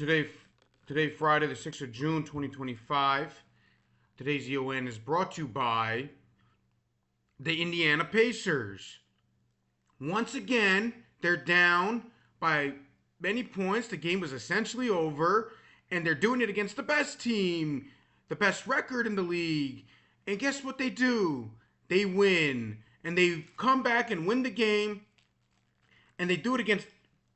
Today, today, Friday, the 6th of June, 2025. Today's EON is brought to you by the Indiana Pacers. Once again, they're down by many points. The game was essentially over, and they're doing it against the best team, the best record in the league. And guess what they do? They win. And they come back and win the game, and they do it against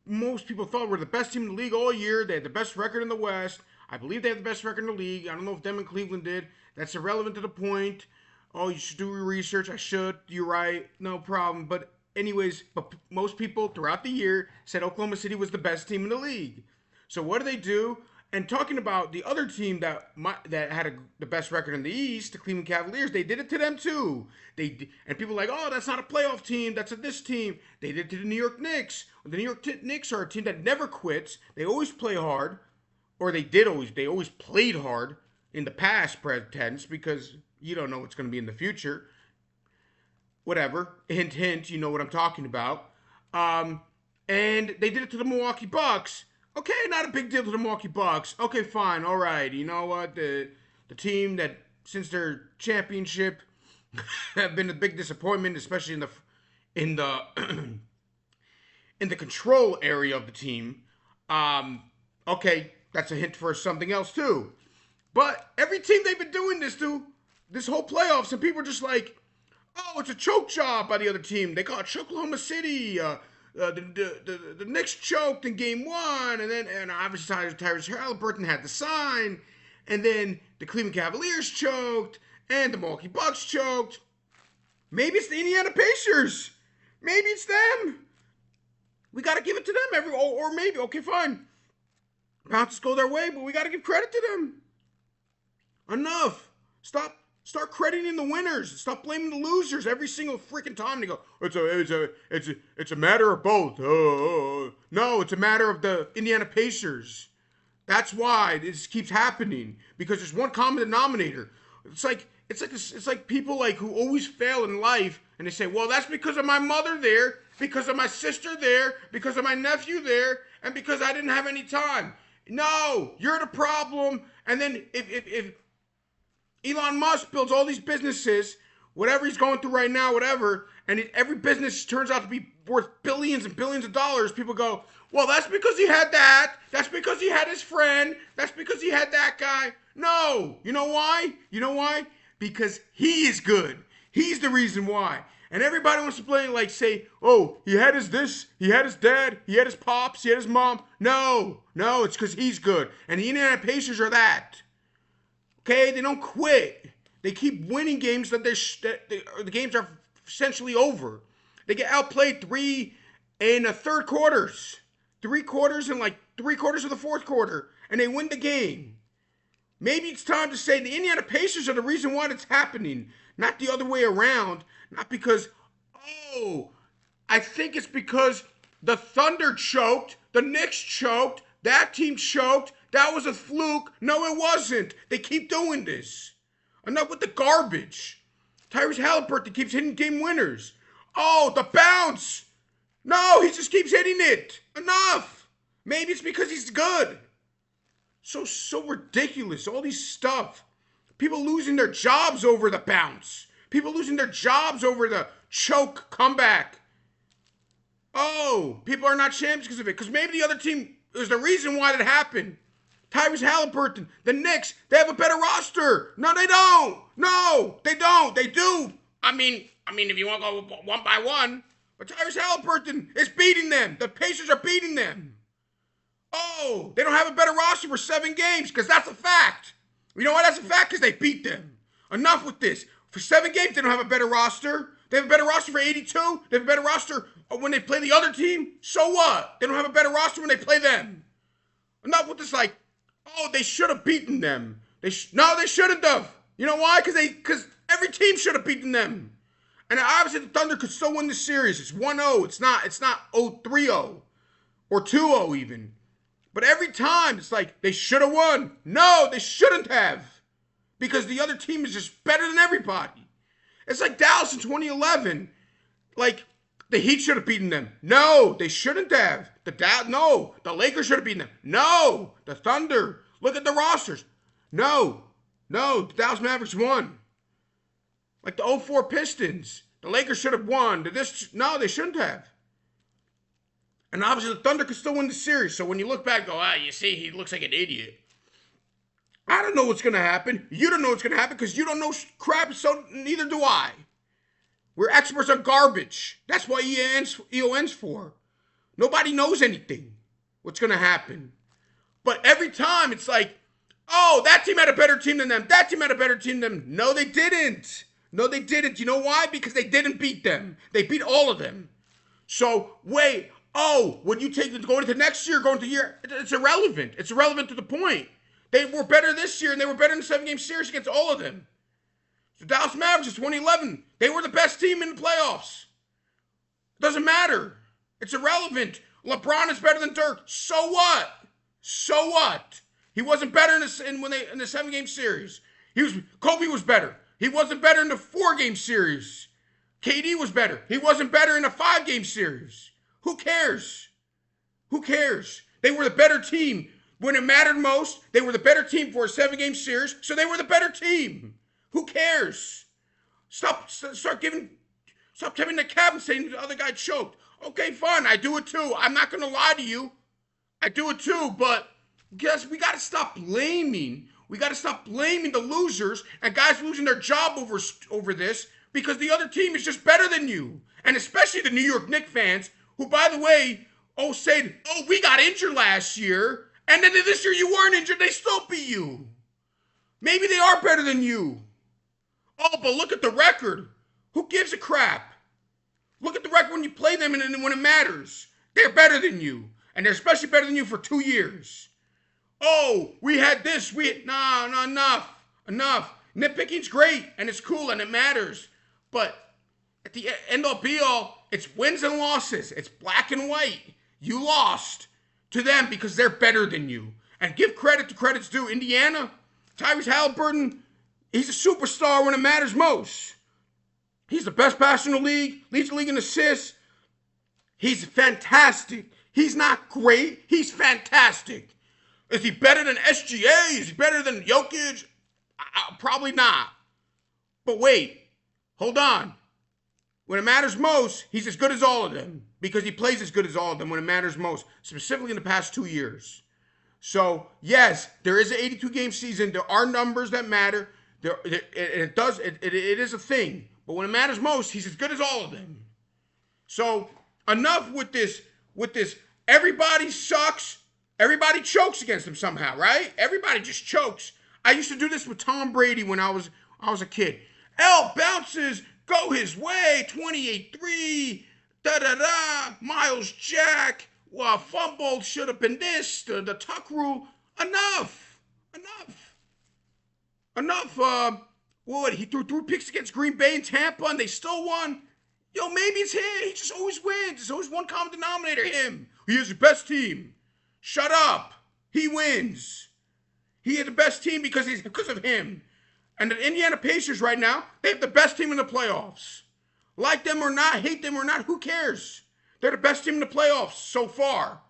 most people thought were the best team in the league all year. They had the best record in the West. I believe they have the best record in the league. I don't know if them and Cleveland did. That's irrelevant to the point. Oh, you should do your research. I should. You're right. No problem. But anyways, most people throughout the year said Oklahoma City was the best team in the league. So what do? And talking about the other team that had the best record in the East, the Cleveland Cavaliers, they did it to them too. And people are like, oh, that's not a playoff team. That's this team. They did it to the New York Knicks. The New York Knicks are a team that never quits. They always play hard, or they always played hard in the past tense, because you don't know what's going to be in the future. Whatever. Hint, hint. You know what I'm talking about. And they did it to the Milwaukee Bucks. Okay, not a big deal to the Milwaukee Bucks. Okay, fine, all right. You know what? The team that since their championship have been a big disappointment, especially in the in the control area of the team. Okay, that's a hint for something else too. But every team they've been doing this to, this whole playoffs, and people are just like, oh, it's a choke job by the other team. They call it Oklahoma City. The Knicks choked in game one, and obviously Tyrese Halliburton had the sign, and then the Cleveland Cavaliers choked, and the Milwaukee Bucks choked. Maybe it's the Indiana Pacers. Maybe it's them. We got to give it to them or maybe, okay, fine. Bounces go their way, but we got to give credit to them. Enough. Start crediting the winners. Stop blaming the losers every single freaking time. They go, it's a matter of both. No, it's a matter of the Indiana Pacers. That's why this keeps happening, because there's one common denominator. It's like people like who always fail in life, and they say, well, that's because of my mother there, because of my sister there, because of my nephew there, and because I didn't have any time. No, you're the problem. And then if Elon Musk builds all these businesses, whatever he's going through right now, whatever, and every business turns out to be worth billions and billions of dollars, people go, well, that's because he had that. That's because he had his friend. That's because he had that guy. No. You know why? Because he is good. He's the reason why. And everybody wants to blame, like, say, oh, he had his this, he had his dad, he had his pops, he had his mom. No, it's because he's good. And the Indiana Pacers are that. Okay, they don't quit. They keep winning games that the games are essentially over. They get outplayed 3 and a third quarters. 3 quarters and like 3/4 of the fourth quarter. And they win the game. Maybe it's time to say the Indiana Pacers are the reason why it's happening. Not the other way around. Not because, oh, I think it's because the Thunder choked, the Knicks choked, that team choked. That was a fluke. No, it wasn't. They keep doing this. Enough with the garbage. Tyrese Halliburton keeps hitting game winners. Oh, the bounce. No, he just keeps hitting it. Enough. Maybe it's because he's good. So ridiculous. All these stuff. People losing their jobs over the bounce. People losing their jobs over the choke comeback. Oh, people are not champions because of it. Because maybe the other team is the reason why that happened. Tyrese Halliburton, the Knicks, they have a better roster. No, they don't. No, they don't. They do. I mean, if you want to go one by one, but Tyrese Halliburton is beating them. The Pacers are beating them. Oh, they don't have a better roster for 7 games because that's a fact. You know why that's a fact? Because they beat them. Enough with this. For 7 games, they don't have a better roster. They have a better roster for 82. They have a better roster when they play the other team. So what? They don't have a better roster when they play them. Enough with this, like, oh, they should have beaten them. No, they shouldn't have. You know why? Because every team should have beaten them. And obviously the Thunder could still win the series. It's 1-0. It's not 0-3-0 or 2-0 even. But every time it's like they should have won. No, they shouldn't have. Because the other team is just better than everybody. It's like Dallas in 2011. Like, The Heat should have beaten them. No, they shouldn't have. No, the Lakers should have beaten them. No, the Thunder. Look at the rosters. No, the Dallas Mavericks won. Like the 04 Pistons. The Lakers should have won. No, they shouldn't have. And obviously the Thunder could still win the series. So when you look back, go, you see, he looks like an idiot. I don't know what's going to happen. You don't know what's going to happen because you don't know crap, so neither do I. We're experts on garbage. That's what EON's for. Nobody knows anything. What's going to happen. But every time it's like, oh, that team had a better team than them. That team had a better team than them. No, they didn't. No, they didn't. You know why? Because they didn't beat them. They beat all of them. So, wait. Oh, when you take going into next year, going to year, it's irrelevant. It's irrelevant to the point. They were better this year, and they were better in the 7-game series against all of them. The Dallas Mavericks in 2011, they were the best team in the playoffs. It doesn't matter. It's irrelevant. LeBron is better than Dirk. So what? So what? He wasn't better in the 7-game series. Kobe was better. He wasn't better in the 4-game series. KD was better. He wasn't better in a 5-game series. Who cares? Who cares? They were the better team. When it mattered most, they were the better team for a 7-game series, so they were the better team. Who cares? Stop giving the cap and saying the other guy choked. Okay, fine, I do it too. I'm not going to lie to you. I do it too, but guess we got to stop blaming. We got to stop blaming the losers and guys losing their job over this because the other team is just better than you. And especially the New York Knicks fans who, by the way, said, we got injured last year, and then this year you weren't injured, they still beat you. Maybe they are better than you. Oh, but look at the record. Who gives a crap? Look at the record when you play them and when it matters. They're better than you, and they're especially better than you for 2 years. Oh, we had this, no, enough. Nitpicking's great, and it's cool, and it matters, but at the end all be all, it's wins and losses. It's black and white. You lost to them because they're better than you. And give credit to credit's due. Indiana, Tyrese Halliburton, he's a superstar when it matters most. He's the best passer in the league, leads the league in assists. He's fantastic. He's not great. He's fantastic. Is he better than SGA? Is he better than Jokic? Probably not. But wait, hold on. When it matters most, he's as good as all of them because he plays as good as all of them when it matters most, specifically in the past 2 years. So, yes, there is an 82-game season. There are numbers that matter. It is a thing. But when it matters most, he's as good as all of them. So, enough with this. Everybody sucks. Everybody chokes against him somehow, right? Everybody just chokes. I used to do this with Tom Brady when I was a kid. L bounces. Go his way, 28-3, Miles Jack, fumbled, should have been this, the tuck rule. Enough. He threw 3 picks against Green Bay and Tampa, and they still won. Maybe it's him. He just always wins. There's always one common denominator, him. He is the best team. Shut up. He wins. He is the best team because of him. And the Indiana Pacers right now, they have the best team in the playoffs. Like them or not, hate them or not, who cares? They're the best team in the playoffs so far.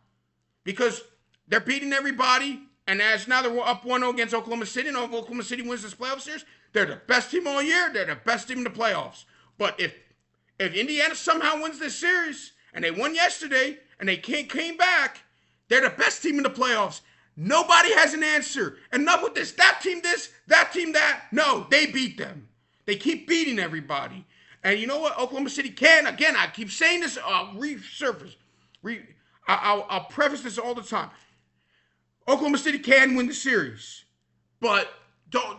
Because they're beating everybody, and as now they're up 1-0 against Oklahoma City, and Oklahoma City wins this playoff series, they're the best team all year, they're the best team in the playoffs. But if Indiana somehow wins this series, and they won yesterday, and they came back, they're the best team in the playoffs. Nobody has an answer. Enough with this. That team this, that team that. No, they beat them. They keep beating everybody. And you know what? Oklahoma City can. Again, I keep saying this. I'll resurface. I'll preface this all the time. Oklahoma City can win the series. But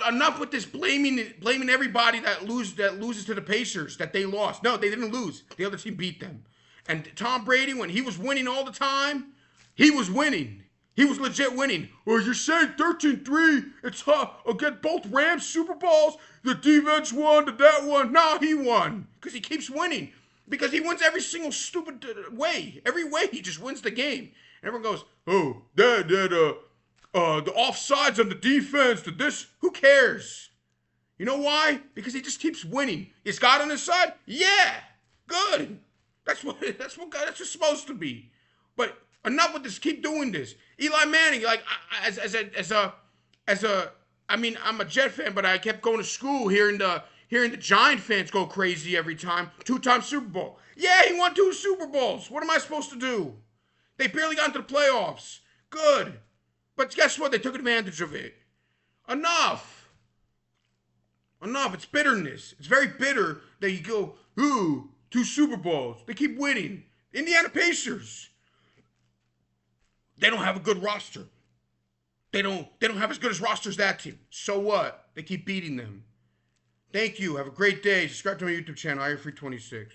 enough with this blaming everybody that loses to the Pacers, that they lost. No, they didn't lose. The other team beat them. And Tom Brady, when he was winning all the time, he was winning. He was legit winning. Or you're saying 13-3, it's against both Rams Super Bowls, the defense won, that one. No, he won. Because he keeps winning. Because he wins every single stupid way. Every way he just wins the game. And everyone goes, the offsides on the defense, this. Who cares? You know why? Because he just keeps winning. Is God on his side? Yeah. Good. That's just supposed to be. But enough with this. Keep doing this. Eli Manning, like as a I mean, I'm a Jet fan, but I kept going to school hearing the Giant fans go crazy every time. 2-time Super Bowl. Yeah, he won 2 Super Bowls. What am I supposed to do? They barely got into the playoffs. Good. But guess what? They took advantage of it. Enough. Enough. It's bitterness. It's very bitter that you go, ooh, 2 Super Bowls. They keep winning. Indiana Pacers. They don't have a good roster. They don't have as good as roster as that team. So what? They keep beating them. Thank you. Have a great day. Subscribe to my YouTube channel, IronFree26.